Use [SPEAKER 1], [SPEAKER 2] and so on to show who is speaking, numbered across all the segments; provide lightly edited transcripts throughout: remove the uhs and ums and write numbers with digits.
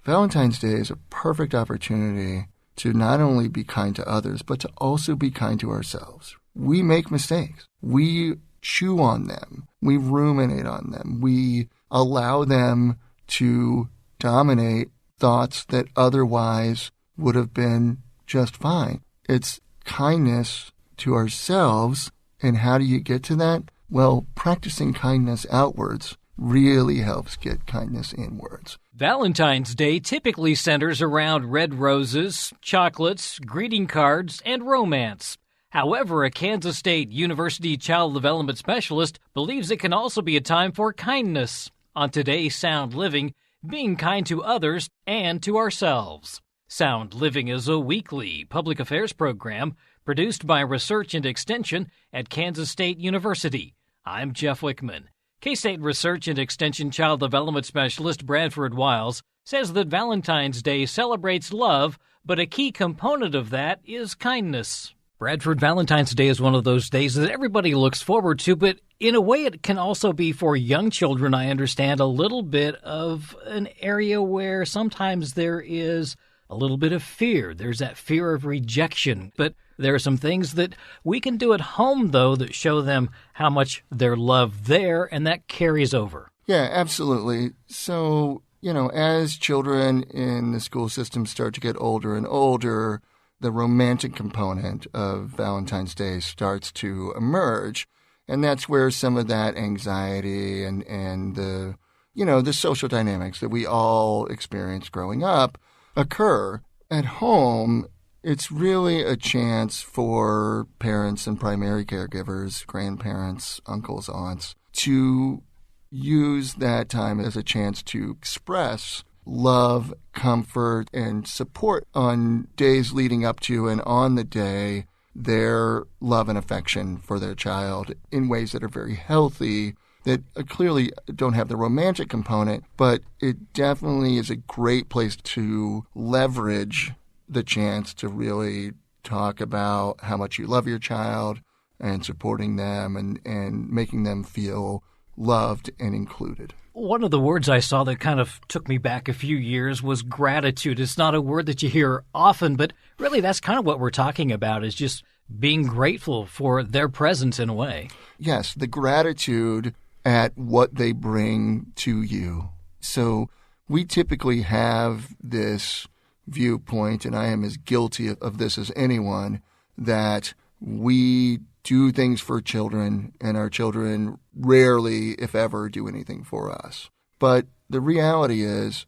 [SPEAKER 1] Valentine's Day is a perfect opportunity to not only be kind to others, but to also be kind to ourselves. We make mistakes. We chew on them. We ruminate on them. We allow them to dominate thoughts that otherwise would have been just fine. It's kindness to ourselves. And how do you get to that? Well, practicing kindness outwards really helps get kindness inwards.
[SPEAKER 2] Valentine's Day typically centers around red roses, chocolates, greeting cards, and romance. However, a Kansas State University child development specialist believes it can also be a time for kindness. On today's Sound Living, being kind to others and to ourselves. Sound Living is a weekly public affairs program produced by Research and Extension at Kansas State University. I'm Jeff Wichman. K-State Research and Extension Child Development Specialist Bradford Wiles says that Valentine's Day celebrates love, but a key component of that is kindness. Bradford, Valentine's Day is one of those days that everybody looks forward to, but in a way it can also be for young children, I understand, a little bit of an area where sometimes there is a little bit of fear. There's that fear of rejection. But there are some things that we can do at home, though, that show them how much they're loved there, and that carries over.
[SPEAKER 1] Yeah, absolutely. So, as children in the school system start to get older and older, the romantic component of Valentine's Day starts to emerge. And that's where some of that anxiety and the social dynamics that we all experience growing up occur. At home, it's really a chance for parents and primary caregivers, grandparents, uncles, aunts, to use that time as a chance to express love, comfort, and support on days leading up to and on the day, their love and affection for their child in ways that are very healthy, that clearly don't have the romantic component, but it definitely is a great place to leverage the chance to really talk about how much you love your child and supporting them and making them feel loved and included.
[SPEAKER 2] One of the words I saw that kind of took me back a few years was gratitude. It's not a word that you hear often, but really that's kind of what we're talking about, is just being grateful for their presence in a way.
[SPEAKER 1] Yes, the gratitude at what they bring to you. So we typically have this viewpoint, and I am as guilty of this as anyone, that we do things for children, and our children rarely, if ever, do anything for us. But the reality is,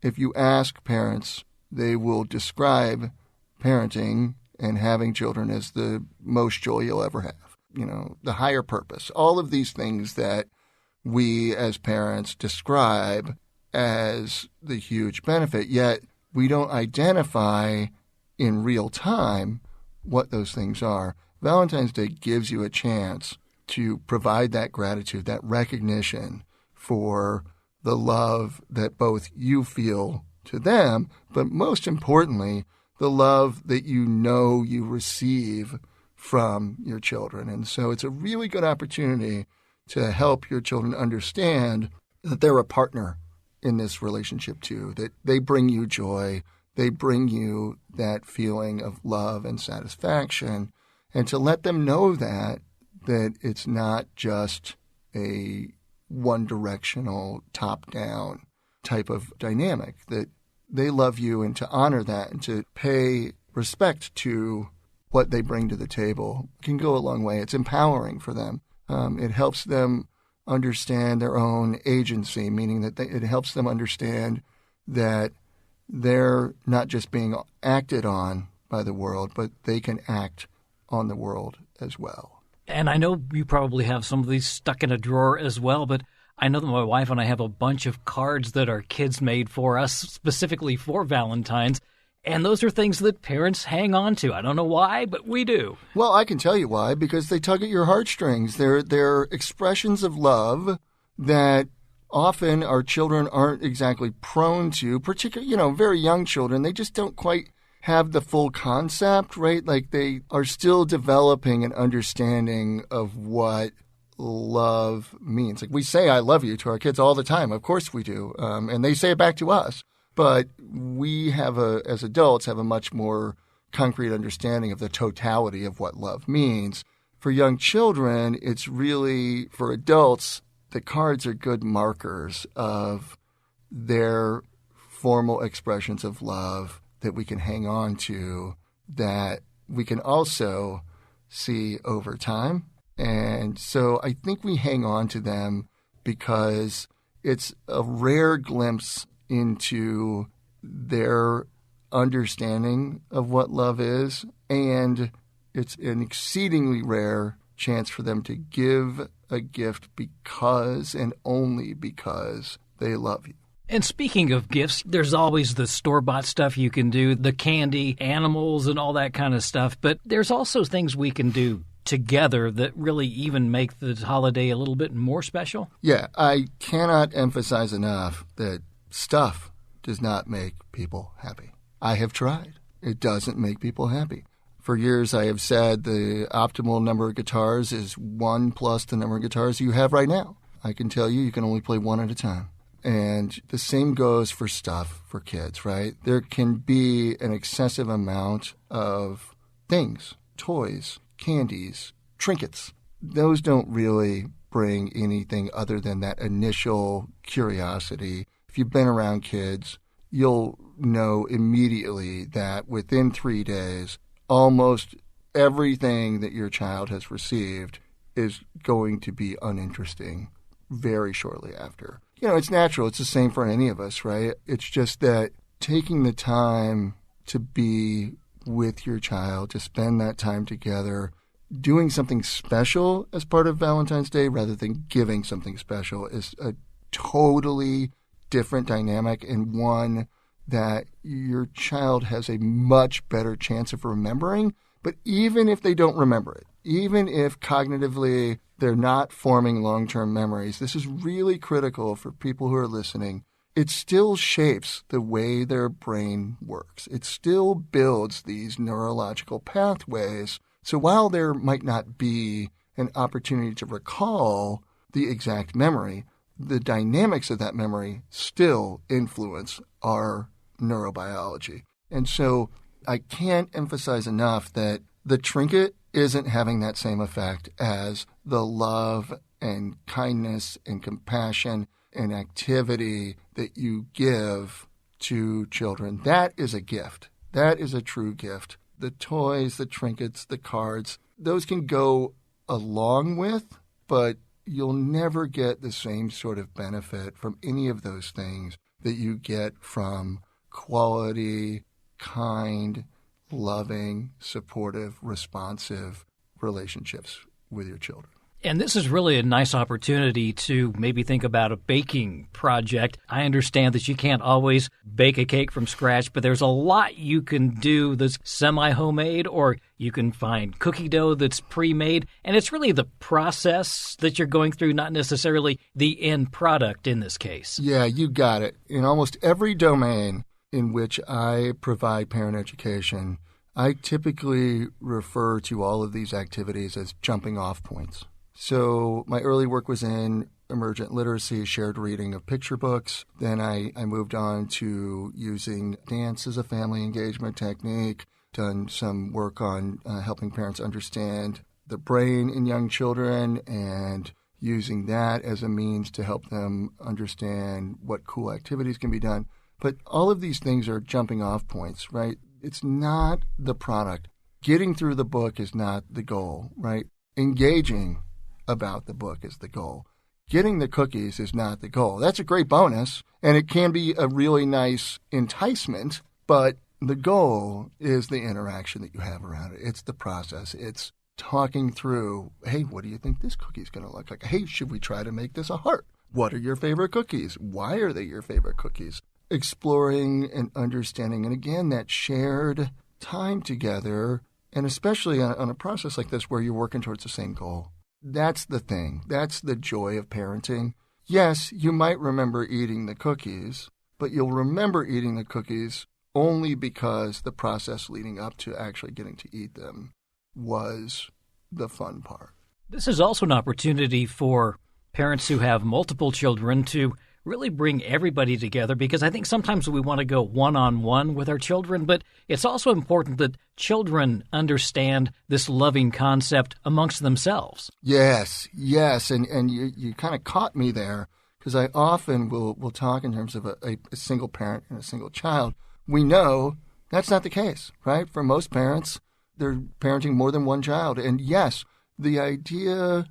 [SPEAKER 1] if you ask parents, they will describe parenting and having children as the most joy you'll ever have. The higher purpose, all of these things that we as parents describe as the huge benefit, yet we don't identify in real time what those things are. Valentine's Day gives you a chance to provide that gratitude, that recognition for the love that both you feel to them, but most importantly, the love that you receive from your children. And so it's a really good opportunity to help your children understand that they're a partner in this relationship too, that they bring you joy, they bring you that feeling of love and satisfaction, and to let them know that it's not just a one-directional, top-down type of dynamic, that they love you, and to honor that and to pay respect to what they bring to the table can go a long way. It's empowering for them. It helps them understand their own agency, meaning that it helps them understand that they're not just being acted on by the world, but they can act on the world as well.
[SPEAKER 2] And I know you probably have some of these stuck in a drawer as well, but I know that my wife and I have a bunch of cards that our kids made for us specifically for Valentine's, and those are things that parents hang on to. I don't know why, but we do.
[SPEAKER 1] Well, I can tell you why, because they tug at your heartstrings. They're expressions of love that often our children aren't exactly prone to, particularly, very young children. They just don't quite have the full concept, right? Like they are still developing an understanding of what love means. Like we say I love you to our kids all the time. Of course we do. And they say it back to us. But we as adults, have a much more concrete understanding of the totality of what love means. For young children, it's really, for adults, the cards are good markers of their formal expressions of love that we can hang on to, that we can also see over time. And so I think we hang on to them because it's a rare glimpse into their understanding of what love is, and it's an exceedingly rare chance for them to give a gift because and only because they love you.
[SPEAKER 2] And speaking of gifts, there's always the store-bought stuff you can do, the candy, animals, and all that kind of stuff. But there's also things we can do together that really even make the holiday a little bit more special.
[SPEAKER 1] Yeah, I cannot emphasize enough that stuff does not make people happy. I have tried. It doesn't make people happy. For years, I have said the optimal number of guitars is 1 plus the number of guitars you have right now. I can tell you can only play one at a time. And the same goes for stuff for kids, right? There can be an excessive amount of things, toys, candies, trinkets. Those don't really bring anything other than that initial curiosity. If you've been around kids, you'll know immediately that within 3 days, almost everything that your child has received is going to be uninteresting very shortly after. You know, it's natural. It's the same for any of us, right? It's just that taking the time to be with your child, to spend that time together, doing something special as part of Valentine's Day rather than giving something special is a totally different dynamic, and one that your child has a much better chance of remembering. But even if they don't remember it, even if cognitively they're not forming long-term memories, this is really critical for people who are listening. It still shapes the way their brain works. It still builds these neurological pathways. So while there might not be an opportunity to recall the exact memory, the dynamics of that memory still influence our neurobiology. And so I can't emphasize enough that the trinket isn't having that same effect as the love and kindness and compassion and activity that you give to children. That is a gift. That is a true gift. The toys, the trinkets, the cards, those can go along with, but you'll never get the same sort of benefit from any of those things that you get from quality, kind, loving, supportive, responsive relationships with your children.
[SPEAKER 2] And this is really a nice opportunity to maybe think about a baking project. I understand that you can't always bake a cake from scratch, but there's a lot you can do that's semi-homemade, or you can find cookie dough that's pre-made. And it's really the process that you're going through, not necessarily the end product in this case.
[SPEAKER 1] Yeah, you got it. In almost every domain in which I provide parent education, I typically refer to all of these activities as jumping off points. So my early work was in emergent literacy, shared reading of picture books. Then I moved on to using dance as a family engagement technique, done some work on helping parents understand the brain in young children and using that as a means to help them understand what cool activities can be done. But all of these things are jumping off points, right? It's not the product. Getting through the book is not the goal, right? Engaging about the book is the goal. Getting the cookies is not the goal. That's a great bonus, and it can be a really nice enticement, but the goal is the interaction that you have around it. It's the process. It's talking through, hey, what do you think this cookie is going to look like? Hey, should we try to make this a heart? What are your favorite cookies? Why are they your favorite cookies? Exploring and understanding, and again, that shared time together, and especially on a process like this where you're working towards the same goal. That's the thing. That's the joy of parenting. Yes, you might remember eating the cookies, but you'll remember eating the cookies only because the process leading up to actually getting to eat them was the fun part.
[SPEAKER 2] This is also an opportunity for parents who have multiple children to really bring everybody together, because I think sometimes we want to go one-on-one with our children, but it's also important that children understand this loving concept amongst themselves.
[SPEAKER 1] Yes. And you kind of caught me there, because I often will talk in terms of a single parent and a single child. We know that's not the case, right? For most parents, they're parenting more than one child. And yes, the idea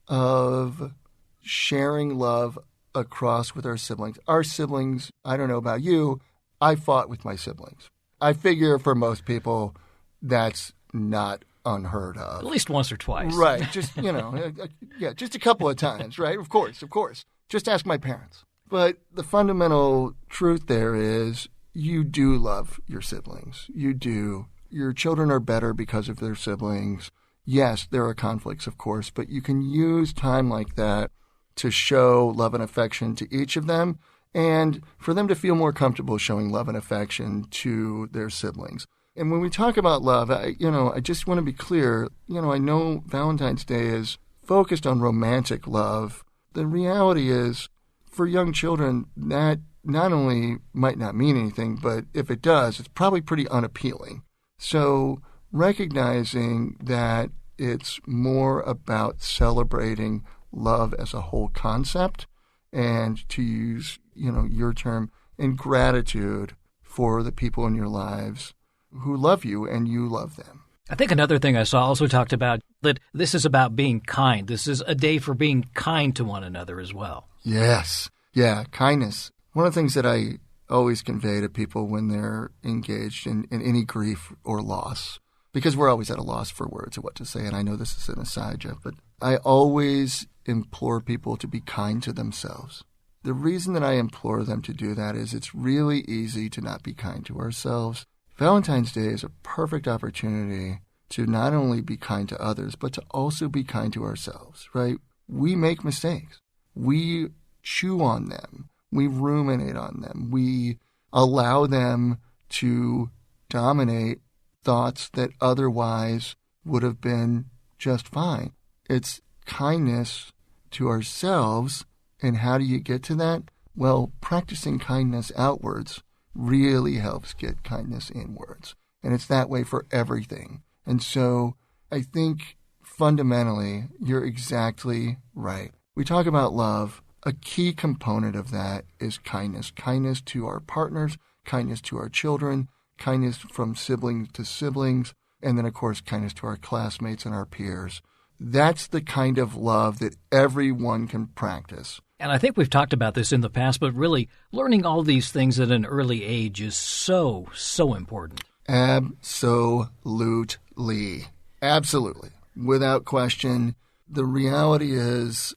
[SPEAKER 1] of sharing love across with our siblings, I don't know about you, I fought with my siblings. I figure for most people, that's not unheard of.
[SPEAKER 2] At least once or twice.
[SPEAKER 1] Right. Just, just a couple of times, right? Of course. Just ask my parents. But the fundamental truth there is you do love your siblings. You do. Your children are better because of their siblings. Yes, there are conflicts, of course, but you can use time like that to show love and affection to each of them, and for them to feel more comfortable showing love and affection to their siblings. And when we talk about love, I just want to be clear, I know Valentine's Day is focused on romantic love. The reality is, for young children, that not only might not mean anything, but if it does, it's probably pretty unappealing. So recognizing that it's more about celebrating love as a whole concept, and to use, your term, in gratitude for the people in your lives who love you and you love them.
[SPEAKER 2] I think another thing I saw also talked about that this is about being kind. This is a day for being kind to one another as well.
[SPEAKER 1] Yes. Yeah, kindness. One of the things that I always convey to people when they're engaged in any grief or loss, because we're always at a loss for words of what to say, and I know this is an aside, Jeff, but I always implore people to be kind to themselves. The reason that I implore them to do that is it's really easy to not be kind to ourselves. Valentine's Day is a perfect opportunity to not only be kind to others, but to also be kind to ourselves, right? We make mistakes. We chew on them. We ruminate on them. We allow them to dominate thoughts that otherwise would have been just fine. It's kindness to ourselves. And how do you get to that? Well, practicing kindness outwards really helps get kindness inwards. And it's that way for everything. And so I think fundamentally, you're exactly right. We talk about love. A key component of that is kindness. Kindness to our partners, kindness to our children, kindness from siblings to siblings, and then, of course, kindness to our classmates and our peers. That's the kind of love that everyone can practice.
[SPEAKER 2] And I think we've talked about this in the past, but really learning all these things at an early age is so important.
[SPEAKER 1] Absolutely. Without question. The reality is,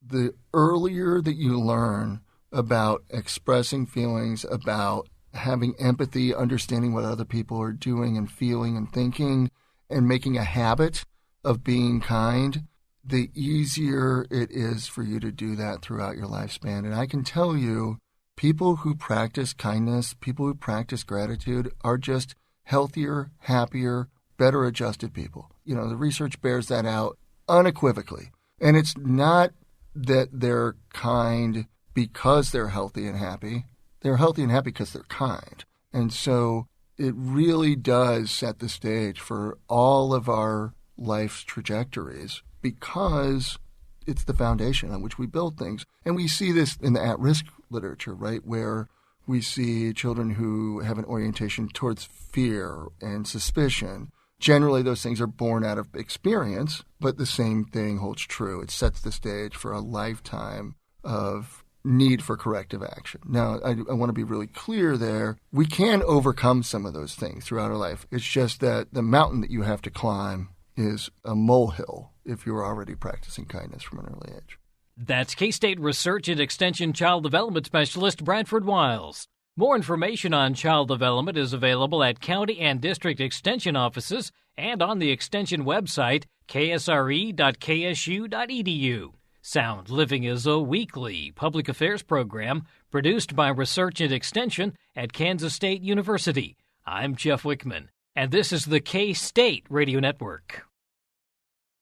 [SPEAKER 1] the earlier that you learn about expressing feelings, about having empathy, understanding what other people are doing and feeling and thinking, and making a habit of being kind, the easier it is for you to do that throughout your lifespan. And I can tell you, people who practice kindness, people who practice gratitude are just healthier, happier, better adjusted people. The research bears that out unequivocally. And it's not that they're kind because they're healthy and happy. They're healthy and happy because they're kind. And so it really does set the stage for all of our life's trajectories, because it's the foundation on which we build things. And we see this in the at-risk literature, right, where we see children who have an orientation towards fear and suspicion. Generally, those things are born out of experience, but the same thing holds true. It sets the stage for a lifetime of need for corrective action. Now, I want to be really clear there. We can overcome some of those things throughout our life. It's just that the mountain that you have to climb is a molehill if you're already practicing kindness from an early age.
[SPEAKER 2] That's K-State Research and Extension Child Development Specialist Bradford Wiles. More information on child development is available at county and district extension offices and on the extension website, ksre.ksu.edu. Sound Living is a weekly public affairs program produced by Research and Extension at Kansas State University. I'm Jeff Wichman, and this is the K-State Radio Network.